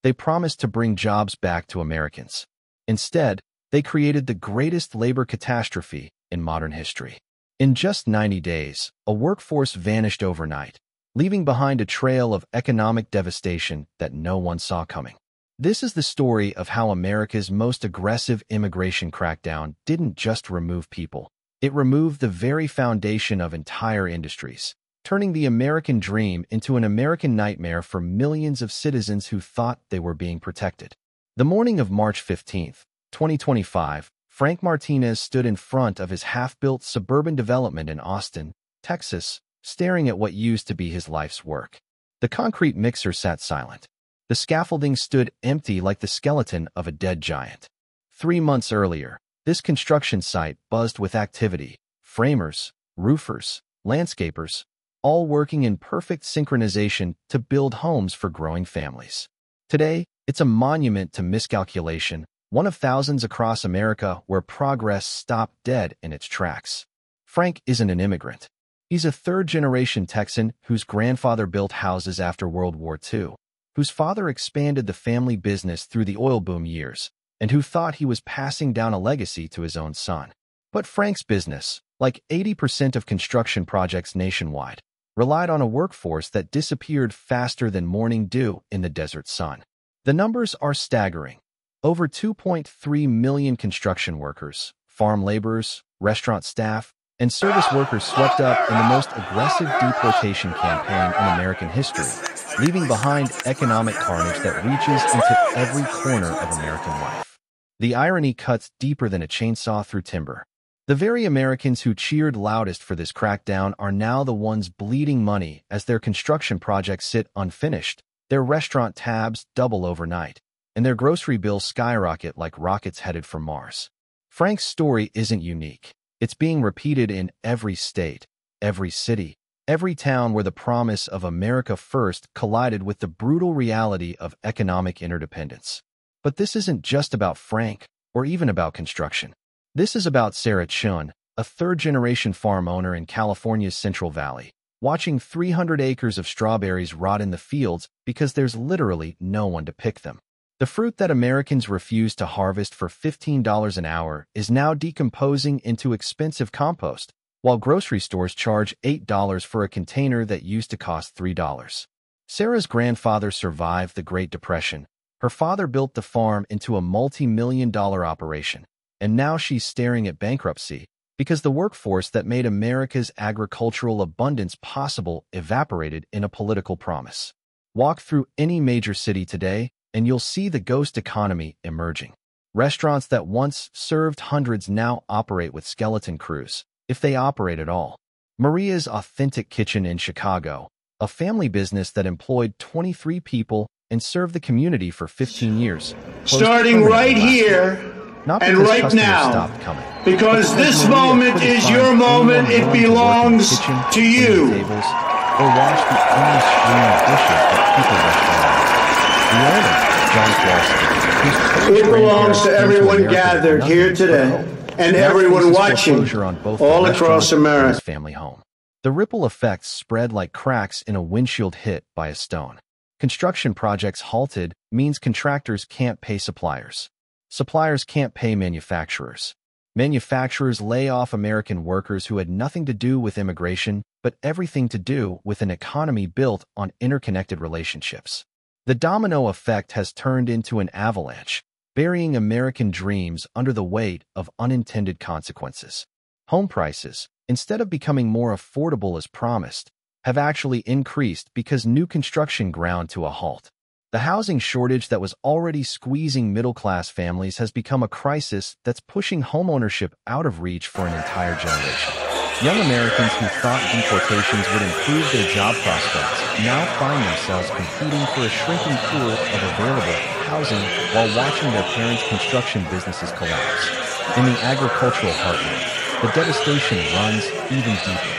they promised to bring jobs back to Americans. Instead, they created the greatest labor catastrophe in modern history. In just 90 days, a workforce vanished overnight, leaving behind a trail of economic devastation that no one saw coming. This is the story of how America's most aggressive immigration crackdown didn't just remove people. It removed the very foundation of entire industries, turning the American dream into an American nightmare for millions of citizens who thought they were being protected. The morning of March 15, 2025, Frank Martinez stood in front of his half-built suburban development in Austin, Texas, staring at what used to be his life's work. The concrete mixer sat silent. The scaffolding stood empty like the skeleton of a dead giant. 3 months earlier, this construction site buzzed with activity: framers, roofers, landscapers, all working in perfect synchronization to build homes for growing families. Today, it's a monument to miscalculation, one of thousands across America where progress stopped dead in its tracks. Frank isn't an immigrant. He's a third-generation Texan whose grandfather built houses after World War II, whose father expanded the family business through the oil boom years, and who thought he was passing down a legacy to his own son. But Frank's business, like 80% of construction projects nationwide, relied on a workforce that disappeared faster than morning dew in the desert sun. The numbers are staggering. Over 2.3 million construction workers, farm laborers, restaurant staff, and service workers swept up in the most aggressive deportation campaign in American history, leaving behind economic carnage that reaches into every corner of American life. The irony cuts deeper than a chainsaw through timber. The very Americans who cheered loudest for this crackdown are now the ones bleeding money as their construction projects sit unfinished, their restaurant tabs double overnight, and their grocery bills skyrocket like rockets headed for Mars. Frank's story isn't unique. It's being repeated in every state, every city, every town where the promise of America First collided with the brutal reality of economic interdependence. But this isn't just about Frank, or even about construction. This is about Sarah Chun, a third-generation farm owner in California's Central Valley, watching 300 acres of strawberries rot in the fields because there's literally no one to pick them. The fruit that Americans refuse to harvest for $15 an hour is now decomposing into expensive compost, while grocery stores charge $8 for a container that used to cost $3. Sarah's grandfather survived the Great Depression. Her father built the farm into a multi-million-dollar operation, and now she's staring at bankruptcy because the workforce that made America's agricultural abundance possible evaporated in a political promise. Walk through any major city today, and you'll see the ghost economy emerging. Restaurants that once served hundreds now operate with skeleton crews, if they operate at all. Maria's Authentic Kitchen in Chicago, a family business that employed 23 people and served the community for 15 years. Starting right here and right now, because this moment is your moment, it belongs to you. Or wash the endless stream of dishes that people left behind. The owner, John Clausen, it belongs to everyone gathered here today and everyone watching all across America. Family home. The ripple effects spread like cracks in a windshield hit by a stone. Construction projects halted means contractors can't pay suppliers. Suppliers can't pay manufacturers. Manufacturers lay off American workers who had nothing to do with immigration, but everything to do with an economy built on interconnected relationships. The domino effect has turned into an avalanche, burying American dreams under the weight of unintended consequences. Home prices, instead of becoming more affordable as promised, have actually increased because new construction ground to a halt. The housing shortage that was already squeezing middle-class families has become a crisis that's pushing homeownership out of reach for an entire generation. Young Americans who thought deportations would improve their job prospects now find themselves competing for a shrinking pool of available housing while watching their parents' construction businesses collapse. In the agricultural heartland, the devastation runs even deeper.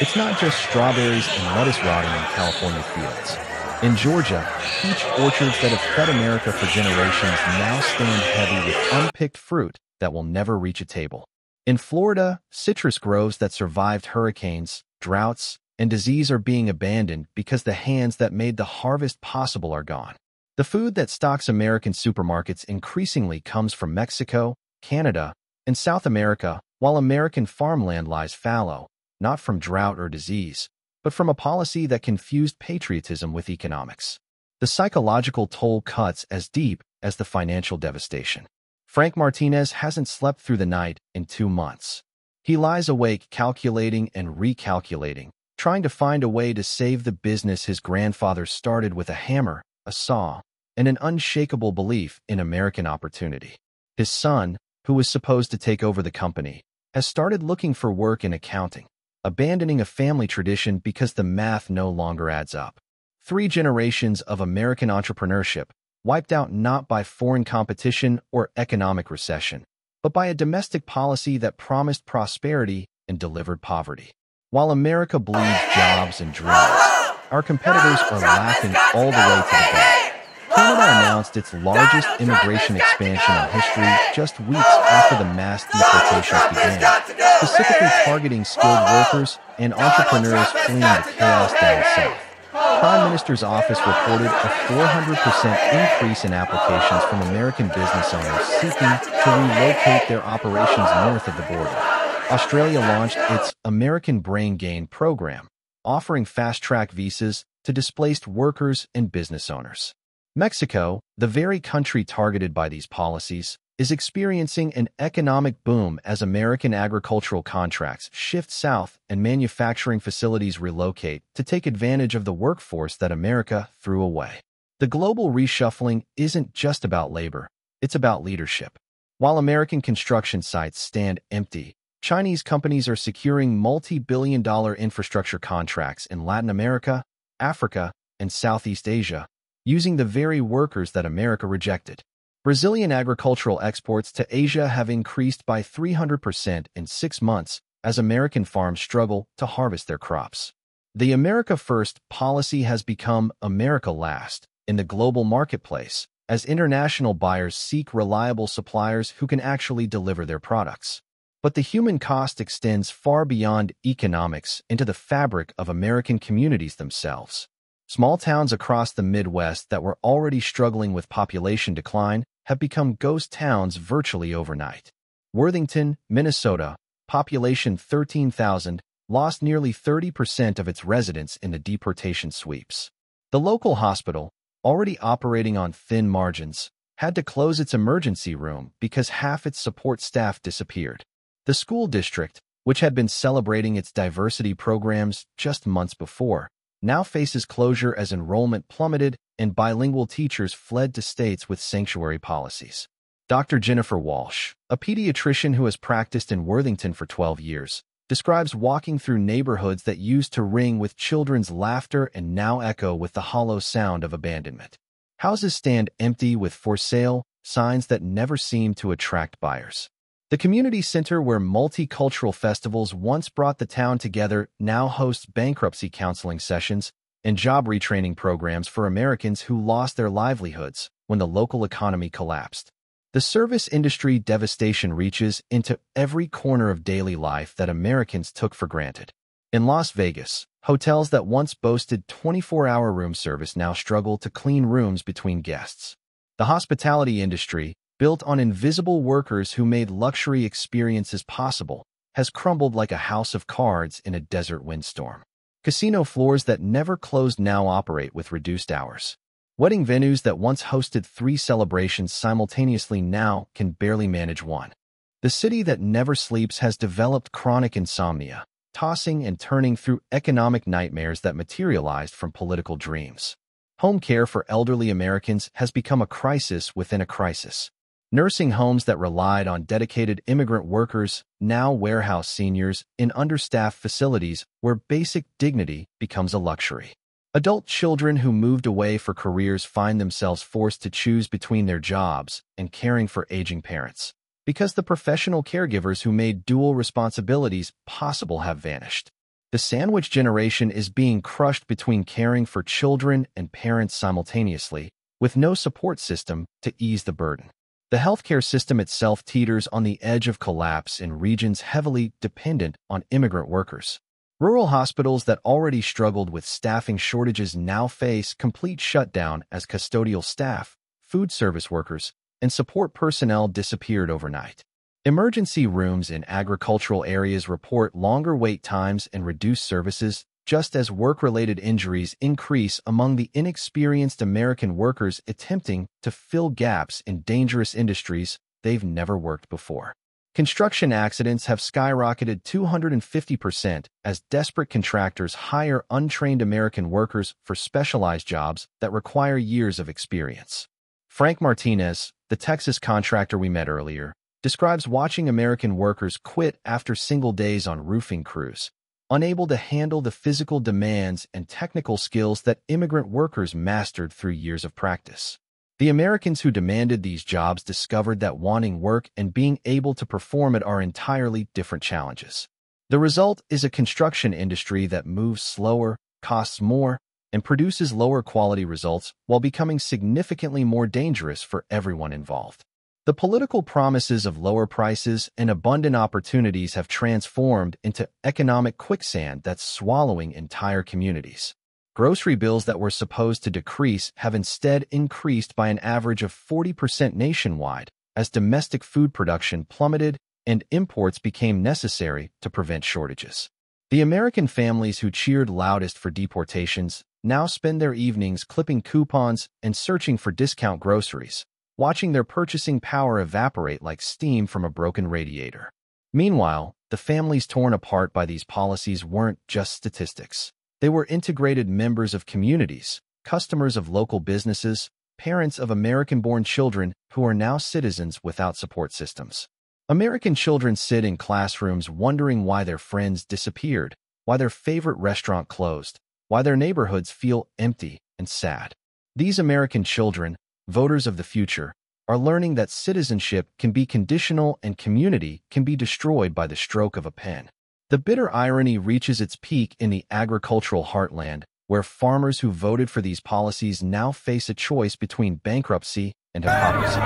It's not just strawberries and lettuce rotting in California fields. In Georgia, peach orchards that have fed America for generations now stand heavy with unpicked fruit that will never reach a table. In Florida, citrus groves that survived hurricanes, droughts, and disease are being abandoned because the hands that made the harvest possible are gone. The food that stocks American supermarkets increasingly comes from Mexico, Canada, and South America, while American farmland lies fallow, not from drought or disease, but from a policy that confused patriotism with economics. The psychological toll cuts as deep as the financial devastation. Frank Martinez hasn't slept through the night in 2 months. He lies awake calculating and recalculating, trying to find a way to save the business his grandfather started with a hammer, a saw, and an unshakable belief in American opportunity. His son, who was supposed to take over the company, has started looking for work in accounting, abandoning a family tradition because the math no longer adds up. 3 generations of American entrepreneurship wiped out not by foreign competition or economic recession, but by a domestic policy that promised prosperity and delivered poverty. While America bleeds jobs and dreams, our competitors are laughing all the way to the bank. Canada announced its largest immigration expansion in history just weeks after the mass deportations began, specifically targeting skilled workers and entrepreneurs fleeing the chaos down south. Prime Minister's office reported a 400% increase in applications from American business owners seeking to relocate their operations north of the border. Australia launched its American Brain Gain program, offering fast-track visas to displaced workers and business owners. Mexico, the very country targeted by these policies, is experiencing an economic boom as American agricultural contracts shift south and manufacturing facilities relocate to take advantage of the workforce that America threw away. The global reshuffling isn't just about labor, it's about leadership. While American construction sites stand empty, Chinese companies are securing multi-billion-dollar infrastructure contracts in Latin America, Africa, and Southeast Asia, using the very workers that America rejected. Brazilian agricultural exports to Asia have increased by 300% in 6 months as American farms struggle to harvest their crops. The America First policy has become America Last in the global marketplace as international buyers seek reliable suppliers who can actually deliver their products. But the human cost extends far beyond economics into the fabric of American communities themselves. Small towns across the Midwest that were already struggling with population decline have become ghost towns virtually overnight. Worthington, Minnesota, population 13,000, lost nearly 30% of its residents in the deportation sweeps. The local hospital, already operating on thin margins, had to close its emergency room because half its support staff disappeared. The school district, which had been celebrating its diversity programs just months before, now faces closure as enrollment plummeted and bilingual teachers fled to states with sanctuary policies. Dr. Jennifer Walsh, a pediatrician who has practiced in Worthington for 12 years, describes walking through neighborhoods that used to ring with children's laughter and now echo with the hollow sound of abandonment. Houses stand empty with "for sale" signs that never seem to attract buyers. The community center where multicultural festivals once brought the town together now hosts bankruptcy counseling sessions and job retraining programs for Americans who lost their livelihoods when the local economy collapsed. The service industry devastation reaches into every corner of daily life that Americans took for granted. In Las Vegas, hotels that once boasted 24-hour room service now struggle to clean rooms between guests. The hospitality industry, built on invisible workers who made luxury experiences possible, has crumbled like a house of cards in a desert windstorm. Casino floors that never closed now operate with reduced hours. Wedding venues that once hosted 3 celebrations simultaneously now can barely manage 1. The city that never sleeps has developed chronic insomnia, tossing and turning through economic nightmares that materialized from political dreams. Home care for elderly Americans has become a crisis within a crisis. Nursing homes that relied on dedicated immigrant workers now warehouse seniors in understaffed facilities where basic dignity becomes a luxury. Adult children who moved away for careers find themselves forced to choose between their jobs and caring for aging parents, because the professional caregivers who made dual responsibilities possible have vanished. The sandwich generation is being crushed between caring for children and parents simultaneously, with no support system to ease the burden. The healthcare system itself teeters on the edge of collapse in regions heavily dependent on immigrant workers. Rural hospitals that already struggled with staffing shortages now face complete shutdown as custodial staff, food service workers, and support personnel disappeared overnight. Emergency rooms in agricultural areas report longer wait times and reduced services, just as work-related injuries increase among the inexperienced American workers attempting to fill gaps in dangerous industries they've never worked before. Construction accidents have skyrocketed 250% as desperate contractors hire untrained American workers for specialized jobs that require years of experience. Frank Martinez, the Texas contractor we met earlier, describes watching American workers quit after single days on roofing crews, unable to handle the physical demands and technical skills that immigrant workers mastered through years of practice. The Americans who demanded these jobs discovered that wanting work and being able to perform it are entirely different challenges. The result is a construction industry that moves slower, costs more, and produces lower quality results while becoming significantly more dangerous for everyone involved. The political promises of lower prices and abundant opportunities have transformed into economic quicksand that's swallowing entire communities. Grocery bills that were supposed to decrease have instead increased by an average of 40% nationwide as domestic food production plummeted and imports became necessary to prevent shortages. The American families who cheered loudest for deportations now spend their evenings clipping coupons and searching for discount groceries, watching their purchasing power evaporate like steam from a broken radiator. Meanwhile, the families torn apart by these policies weren't just statistics. They were integrated members of communities, customers of local businesses, parents of American-born children who are now citizens without support systems. American children sit in classrooms wondering why their friends disappeared, why their favorite restaurant closed, why their neighborhoods feel empty and sad. These American children, voters of the future, are learning that citizenship can be conditional and community can be destroyed by the stroke of a pen. The bitter irony reaches its peak in the agricultural heartland, where farmers who voted for these policies now face a choice between bankruptcy and hypocrisy.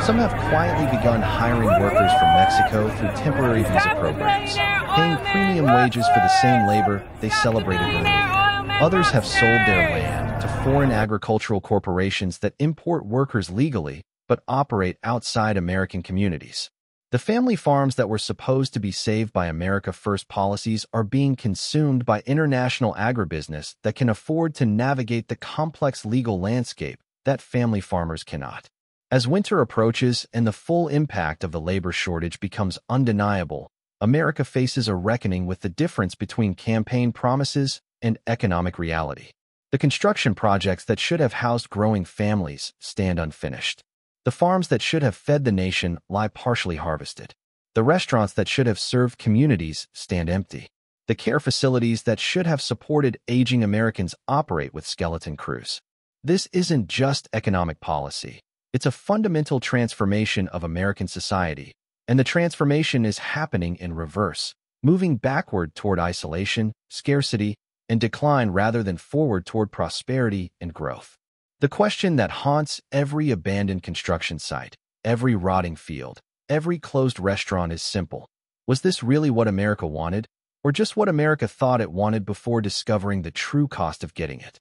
Some have quietly begun hiring workers from Mexico through temporary visa programs, paying premium wages for the same labor they celebrated earlier. Others have sold their land to foreign agricultural corporations that import workers legally but operate outside American communities. The family farms that were supposed to be saved by America First policies are being consumed by international agribusiness that can afford to navigate the complex legal landscape that family farmers cannot. As winter approaches and the full impact of the labor shortage becomes undeniable, America faces a reckoning with the difference between campaign promises and economic reality. The construction projects that should have housed growing families stand unfinished. The farms that should have fed the nation lie partially harvested. The restaurants that should have served communities stand empty. The care facilities that should have supported aging Americans operate with skeleton crews. This isn't just economic policy. It's a fundamental transformation of American society, and the transformation is happening in reverse, moving backward toward isolation, scarcity, and decline rather than forward toward prosperity and growth. The question that haunts every abandoned construction site, every rotting field, every closed restaurant is simple. Was this really what America wanted, or just what America thought it wanted before discovering the true cost of getting it?